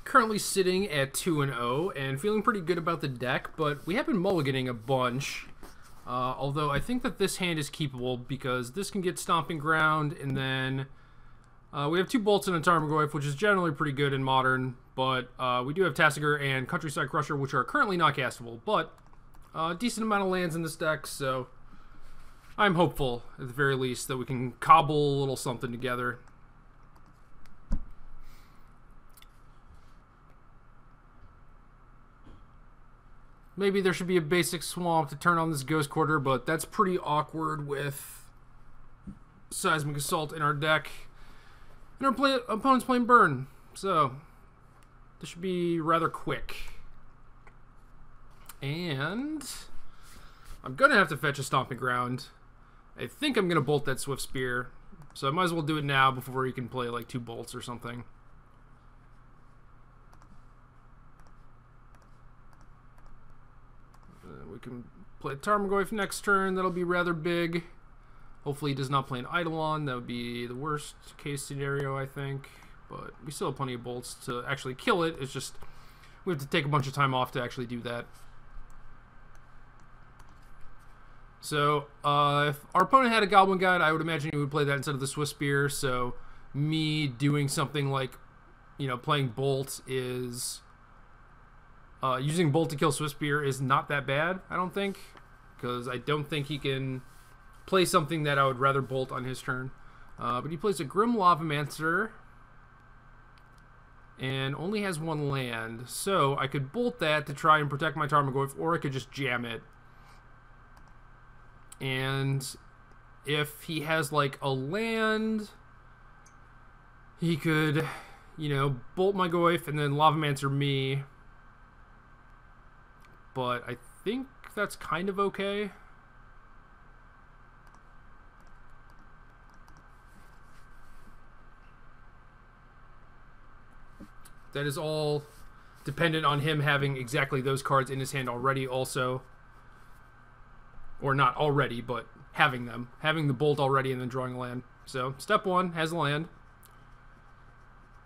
Currently sitting at 2-0 and feeling pretty good about the deck, but we have been mulliganing a bunch. Although I think that this hand is keepable because this can get Stomping Ground, and then we have 2 bolts and a Tarmogoyf, which is generally pretty good in Modern, but we do have Tasigur and Countryside Crusher, which are currently not castable, but a decent amount of lands in this deck, so I'm hopeful, at the very least, that we can cobble a little something together. Maybe there should be a basic swamp to turn on this Ghost Quarter, but that's pretty awkward with Seismic Assault in our deck. And our opponent's playing Burn, so this should be rather quick. And I'm going to have to fetch a Stomping Ground. I think I'm going to bolt that Swift Spear, so I might as well do it now before you can play like 2 bolts or something. We can play Tarmogoyf next turn. That'll be rather big. Hopefully he does not play an Eidolon. That would be the worst case scenario, I think. But we still have plenty of bolts to actually kill it. It's just we have to take a bunch of time off to actually do that. So if our opponent had a Goblin Guide, I would imagine he would play that instead of the Swift Spear. So me doing something like, you know, playing Bolt is... using Bolt to kill Swift Spear is not that bad, I don't think, because I don't think he can play something that I would rather Bolt on his turn. But he plays a Grim Lavamancer and only has 1 land, so I could Bolt that to try and protect my Tarmogoyf, or I could just jam it. And if he has like a land, he could, you know, Bolt my Goyf and then Lavamancer me. But I think that's kind of okay. That is all dependent on him having exactly those cards in his hand already also. Or not already, but having them. Having the Bolt already and then drawing a land. So, step 1, has a land.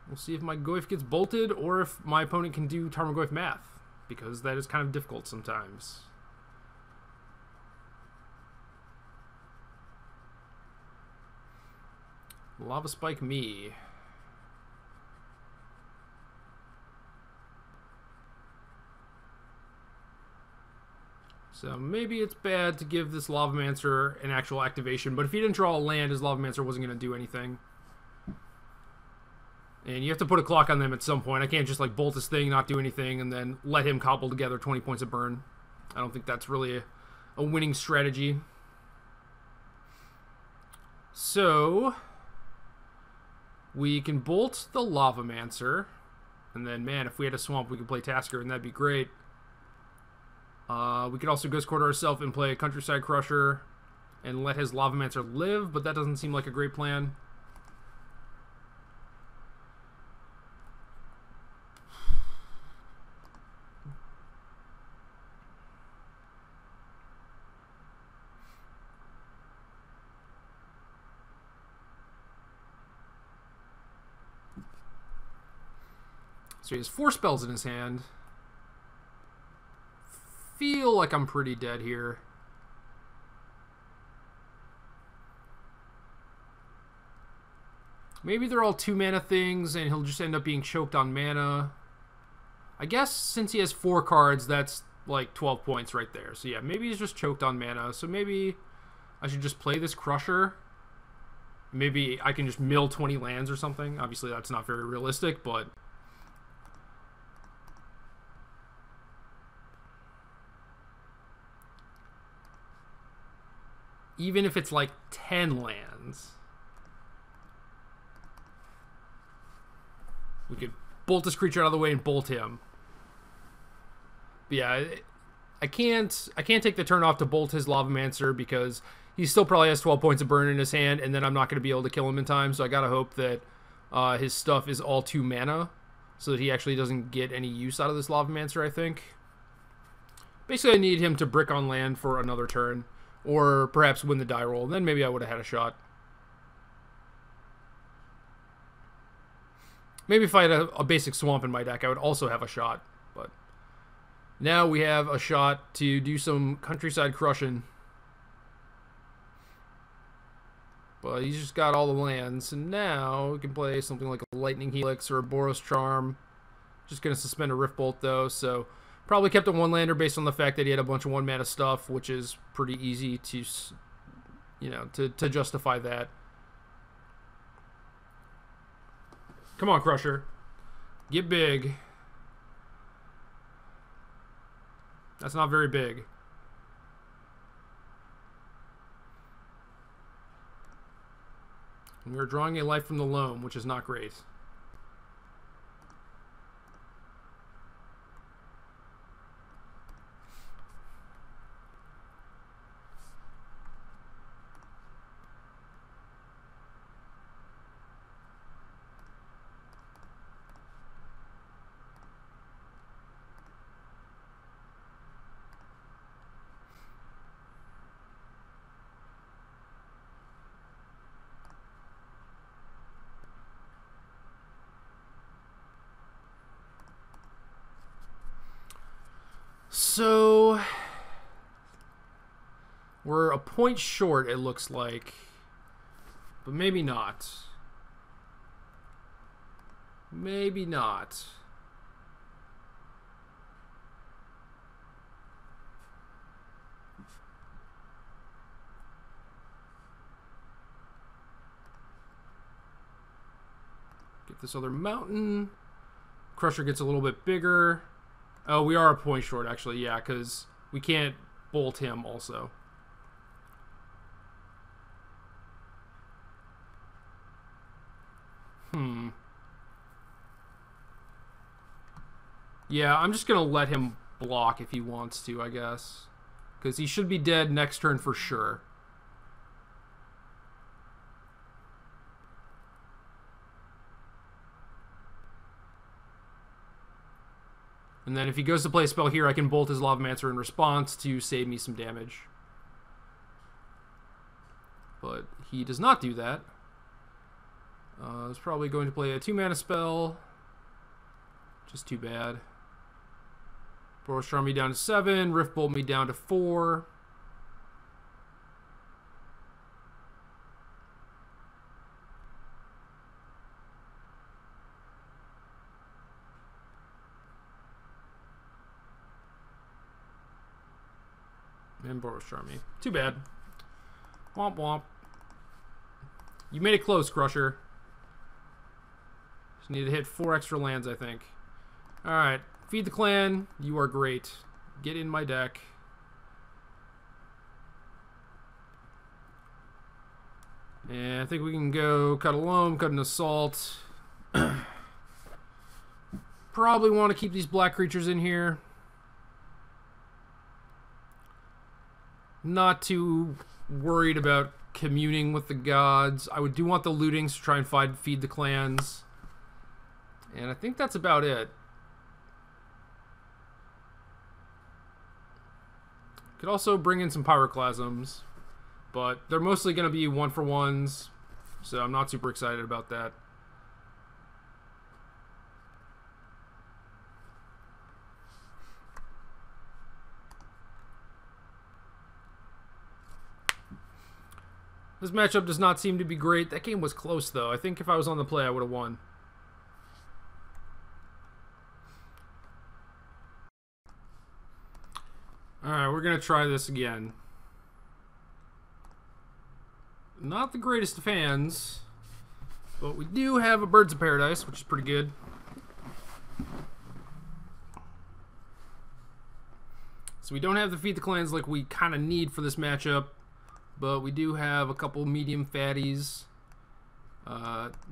We'll see if my Goyf gets bolted or if my opponent can do Tarmogoyf math, because that is kind of difficult sometimes. Lava Spike me. So maybe it's bad to give this Lavamancer an actual activation, but if he didn't draw a land, his Lavamancer wasn't going to do anything. And you have to put a clock on them at some point. I can't just like bolt this thing, not do anything, and then let him cobble together 20 points of burn. I don't think that's really a winning strategy. So we can bolt the Lavamancer, and then man, if we had a swamp, we could play Tasker, and that'd be great. We could also Ghost Quarter ourselves and play a Countryside Crusher and let his Lavamancer live, but that doesn't seem like a great plan. So he has 4 spells in his hand. Feel like I'm pretty dead here. Maybe they're all 2 mana things and he'll just end up being choked on mana. I guess since he has 4 cards, that's like 12 points right there. So yeah, maybe he's just choked on mana. So maybe I should just play this Crusher. Maybe I can just mill 20 lands or something. Obviously that's not very realistic, but... even if it's like 10 lands, we could bolt this creature out of the way and bolt him. But yeah, I can't take the turn off to bolt his Lavamancer because he still probably has 12 points of burn in his hand, and then I'm not going to be able to kill him in time. So I gotta hope that his stuff is all 2 mana, so that he actually doesn't get any use out of this Lavamancer. I think. Basically, I need him to brick on land for another turn. Or perhaps win the die roll. Then maybe I would have had a shot. Maybe if I had a basic swamp in my deck, I would also have a shot. But now we have a shot to do some countryside crushing. But he's just got all the lands, and now we can play something like a Lightning Helix or a Boros Charm. Just going to suspend a Rift Bolt, though, so probably kept a one-lander based on the fact that he had a bunch of one-mana stuff, which is pretty easy to, you know, to justify that. Come on, Crusher. Get big. That's not very big. And we're drawing a Life from the Loam, which is not great. So we're a point short, it looks like, but maybe not. Maybe not. Get this other mountain. Crusher gets a little bit bigger. Oh, we are a point short, actually, yeah, because we can't bolt him also. Yeah, I'm just going to let him block if he wants to, I guess. Because he should be dead next turn for sure. And then if he goes to play a spell here, I can bolt his Lavamancer in response to save me some damage. But he does not do that. He's probably going to play a 2-mana spell. Just too bad. Boros Charm me down to 7. Rift Bolt me down to 4. And Boros Charm me. Too bad. Womp womp. You made it close, Crusher. Just need to hit 4 extra lands, I think. Alright. Feed the clan. You are great. Get in my deck. And I think we can go cut a loam, cut an assault. Probably want to keep these black creatures in here. Not too worried about communing with the gods. I do want the lootings to try and feed the clans. And I think that's about it. Could also bring in some pyroclasms, but they're mostly going to be 1-for-1s, so I'm not super excited about that. This matchup does not seem to be great. That game was close, though. I think if I was on the play, I would have won. Alright, we're going to try this again. Not the greatest of fans, but we do have a Birds of Paradise, which is pretty good. So we don't have to feed the clans like we kind of need for this matchup. But we do have a couple medium fatties.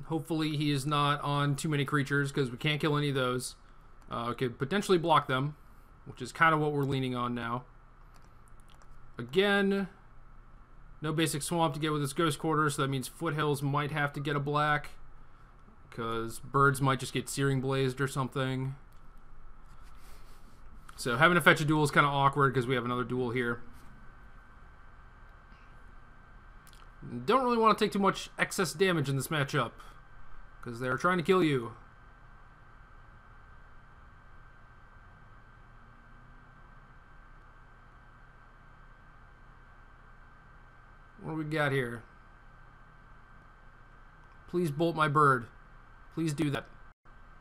Hopefully he is not on too many creatures because we can't kill any of those. Could potentially block them, which is kind of what we're leaning on now. Again, no basic swamp to get with his Ghost Quarter, so that means Foothills might have to get a black because birds might just get Searing Blazed or something. So having to fetch a duel is kind of awkward because we have another duel here. Don't really want to take too much excess damage in this matchup because they're trying to kill you. What do we got here? Please bolt my bird. Please do that.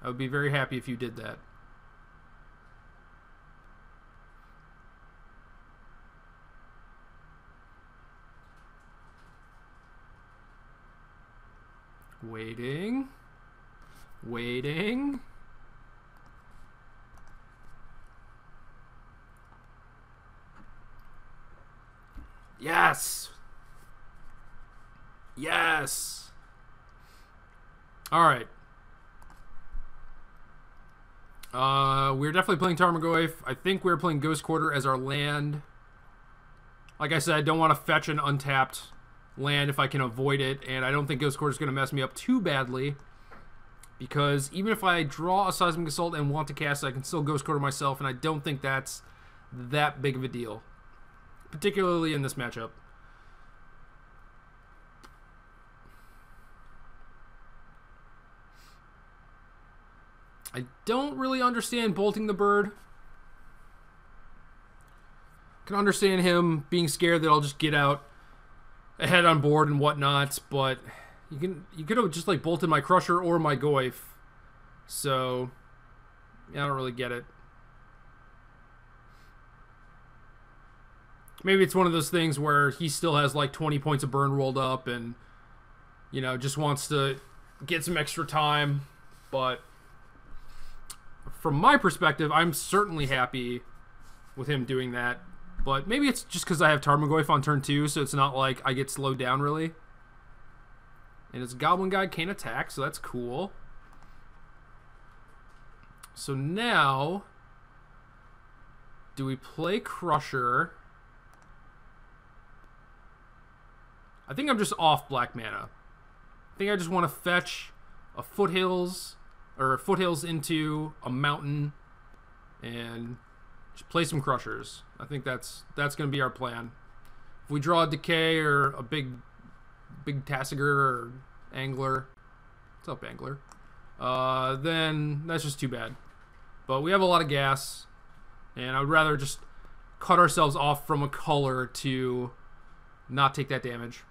I would be very happy if you did that. Waiting. Waiting. Yes! Yes! Alright. We're definitely playing Tarmogoyf. I think we're playing Ghost Quarter as our land. Like I said, I don't want to fetch an untapped land if I can avoid it, and I don't think Ghost Quarter is going to mess me up too badly, because even if I draw a Seismic Assault and want to cast it, I can still Ghost Quarter myself, and I don't think that's that big of a deal, particularly in this matchup. I don't really understand bolting the bird. I can understand him being scared that I'll just get out ahead on board and whatnot, but you could have just like bolted my Crusher or my Goyf. So yeah, I don't really get it. Maybe it's one of those things where he still has like 20 points of burn rolled up and, you know, just wants to get some extra time. But from my perspective, I'm certainly happy with him doing that. But maybe it's just because I have Tarmogoyf on turn 2, so it's not like I get slowed down, really. And his Goblin guy can't attack, so that's cool. So now, do we play Crusher? I think I'm just off black mana. I think I just want to fetch a Foothills, or Foothills into a mountain, and just play some Crushers. I think that's going to be our plan. If we draw a Decay or a big Tasigur or Angler, what's up, Angler? Then that's just too bad. But we have a lot of gas, and I would rather just cut ourselves off from a color to not take that damage.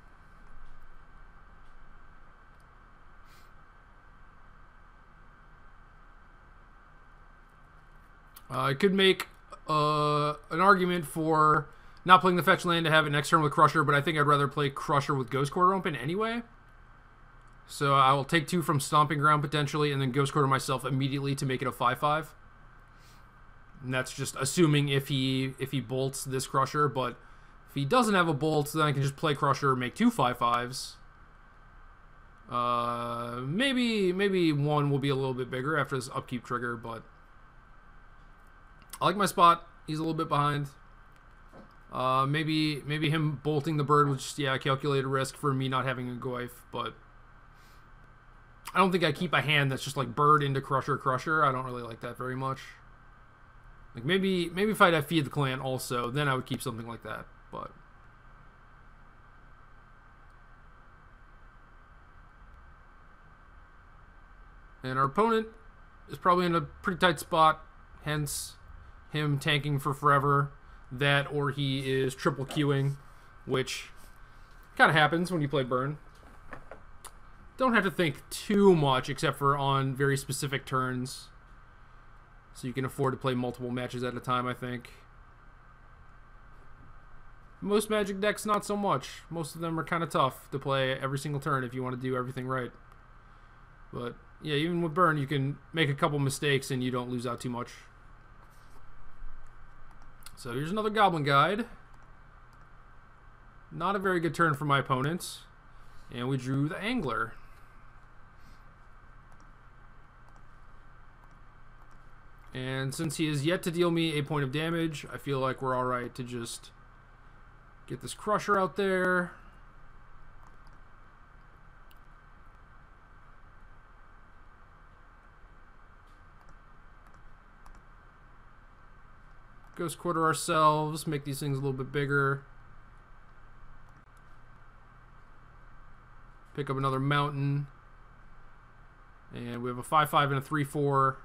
I could make an argument for not playing the fetch land to have it next turn with Crusher, but I think I'd rather play Crusher with Ghost Quarter open anyway. So I will take 2 from Stomping Ground potentially, and then Ghost Quarter myself immediately to make it a 5/5. And that's just assuming if he bolts this Crusher, but if he doesn't have a bolt, then I can just play Crusher, make 2 5/5s. Maybe one will be a little bit bigger after this upkeep trigger, but I like my spot. He's a little bit behind. Maybe him bolting the bird was just, yeah, a calculated risk for me not having a Goyf, but I don't think I keep a hand that's just like bird into Crusher. I don't really like that very much. Like maybe if I'd have Feed the Clan also, then I would keep something like that, but and our opponent is probably in a pretty tight spot, hence him tanking for forever. That or he is triple queuing, which kind of happens when you play burn. Don't have to think too much except for on very specific turns, so you can afford to play multiple matches at a time, I think. Most Magic decks, not so much. Most of them are kind of tough to play every single turn if you want to do everything right. But yeah, even with burn, you can make a couple mistakes and you don't lose out too much. So here's another Goblin Guide. Not a very good turn for my opponents. And we drew the Angler. And since he has yet to deal me a point of damage, I feel like we're alright to just get this Crusher out there. Ghost Quarter ourselves, make these things a little bit bigger. Pick up another mountain. And we have a 5/5 and a 3/4.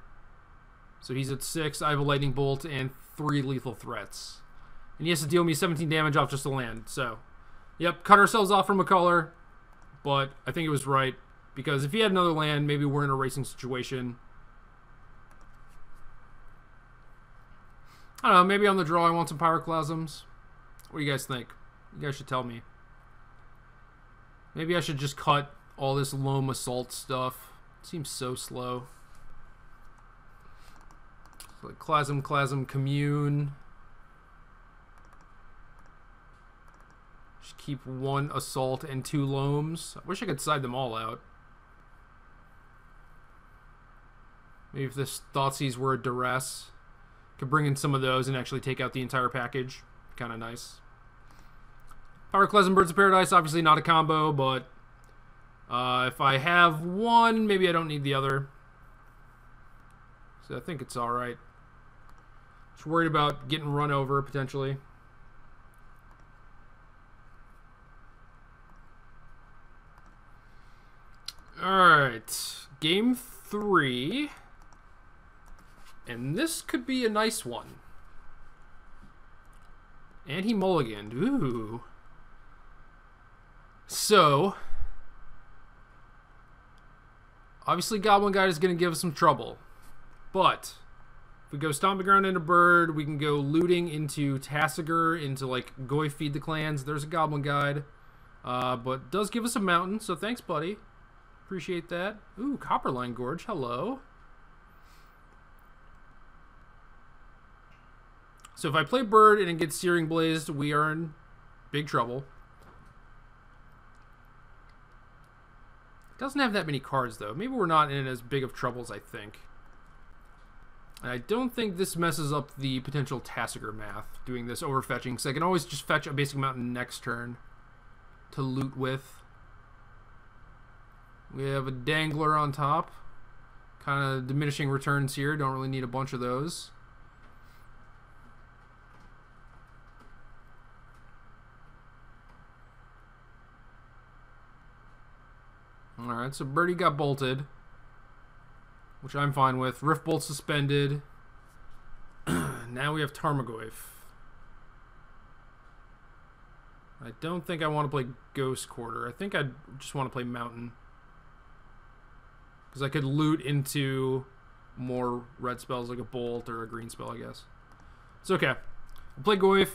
So he's at 6. I have a Lightning Bolt and 3 lethal threats. And he has to deal me 17 damage off just the land. So Yep, cut ourselves off from a color, but I think it was right, because if he had another land, maybe we're in a racing situation. I don't know, maybe on the draw I want some pyroclasms. What do you guys think? You guys should tell me. Maybe I should just cut all this loam assault stuff. It seems so slow. Like Clasm, Commune. Just keep 1 assault and 2 loams. I wish I could side them all out. Maybe if this Thoughtseize were a duress, could bring in some of those and actually take out the entire package. Kind of nice. Pyroclasm, Birds of Paradise, obviously not a combo, but if I have one, maybe I don't need the other. So I think it's alright. Just worried about getting run over, potentially. Alright. Game 3. And this could be a nice one. And he mulliganed. Ooh. So, obviously Goblin Guide is going to give us some trouble. But, if we go Stomping Ground into Bird, we can go looting into Tassiger, into like Goy Feed the Clans. There's a Goblin Guide. But does give us a mountain, so thanks, buddy. Appreciate that. Ooh, Copperline Gorge. Hello. So if I play Bird and it gets Searing Blazed, we are in big trouble. Doesn't have that many cards, though. Maybe we're not in as big of trouble as I think. And I don't think this messes up the potential Tassiger math, doing this overfetching, because I can always just fetch a basic mountain next turn to loot with. We have a Dangler on top. Kind of diminishing returns here. Don't really need a bunch of those. Alright, so Birdie got bolted, which I'm fine with. Rift Bolt suspended. Now we have Tarmogoyf. I don't think I want to play Ghost Quarter. I think I just want to play Mountain. Because I could loot into more red spells like a Bolt or a green spell, I guess. It's okay. We'll play Goyf.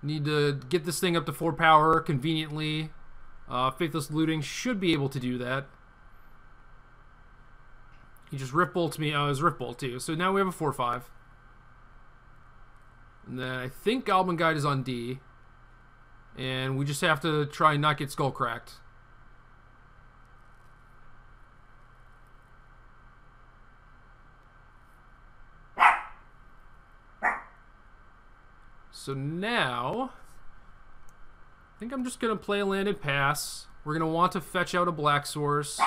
Need to get this thing up to 4 power conveniently. Faithless Looting should be able to do that. He just Rift Bolts me. Oh, it was Rift Bolt too. So now we have a 4/5. And then I think Goblin Guide is on D. And we just have to try and not get skull cracked. So now, I think I'm just going to play a landed pass. We're going to want to fetch out a Black Source.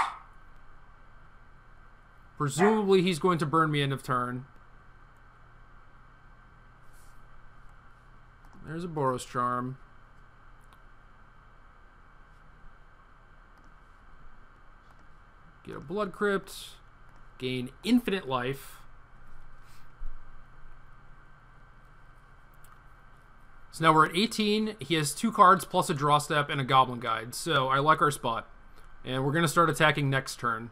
Presumably he's going to burn me end of turn. There's a Boros Charm. Get a Blood Crypt. Gain infinite life. So now we're at 18. He has 2 cards plus a draw step and a Goblin Guide. So I like our spot. And we're going to start attacking next turn.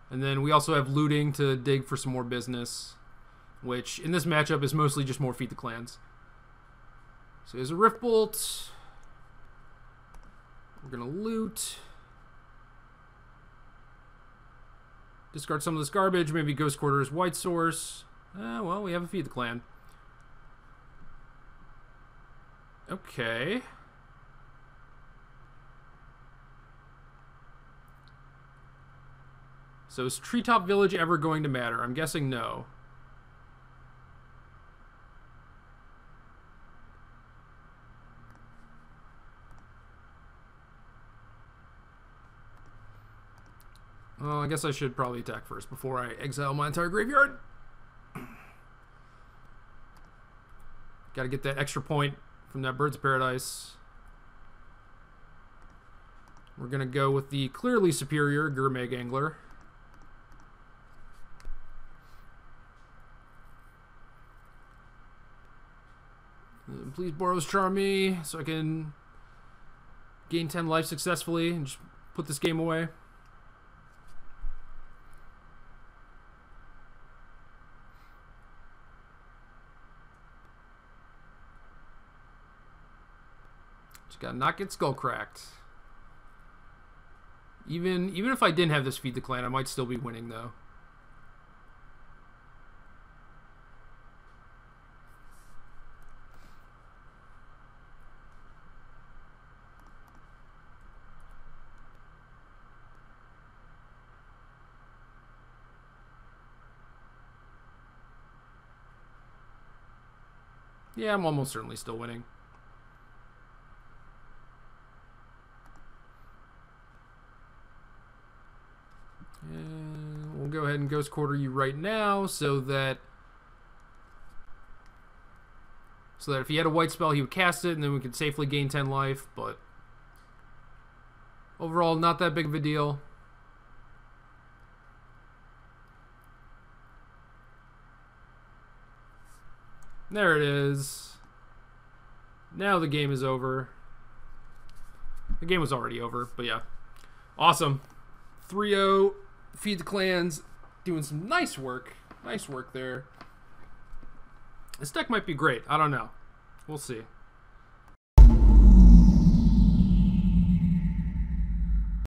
And then we also have looting to dig for some more business, which in this matchup is mostly just more Feed the Clans. So there's a Rift Bolt. We're going to loot. Discard some of this garbage. Maybe Ghost Quarter's White Source. Well, we have a Feed the Clan. Okay. So is Treetop Village ever going to matter? I'm guessing no. Well, I guess I should probably attack first before I exile my entire graveyard. Gotta get that extra point from that Birds of Paradise. We're going to go with the clearly superior Gourmet Angler. Please Boros charm me so I can gain 10 life successfully and just put this game away. Just gotta not get skull cracked. Even if I didn't have this Feed the Clan, I might still be winning though. Yeah, I'm almost certainly still winning. And we'll go ahead and Ghost Quarter you right now so that if he had a white spell, he would cast it, and then we could safely gain 10 life, but overall, not that big of a deal. There it is. Now the game is over. The game was already over, but yeah. Awesome. 3-0. Feed the Clans. Doing some nice work. Nice work there. This deck might be great. I don't know. We'll see.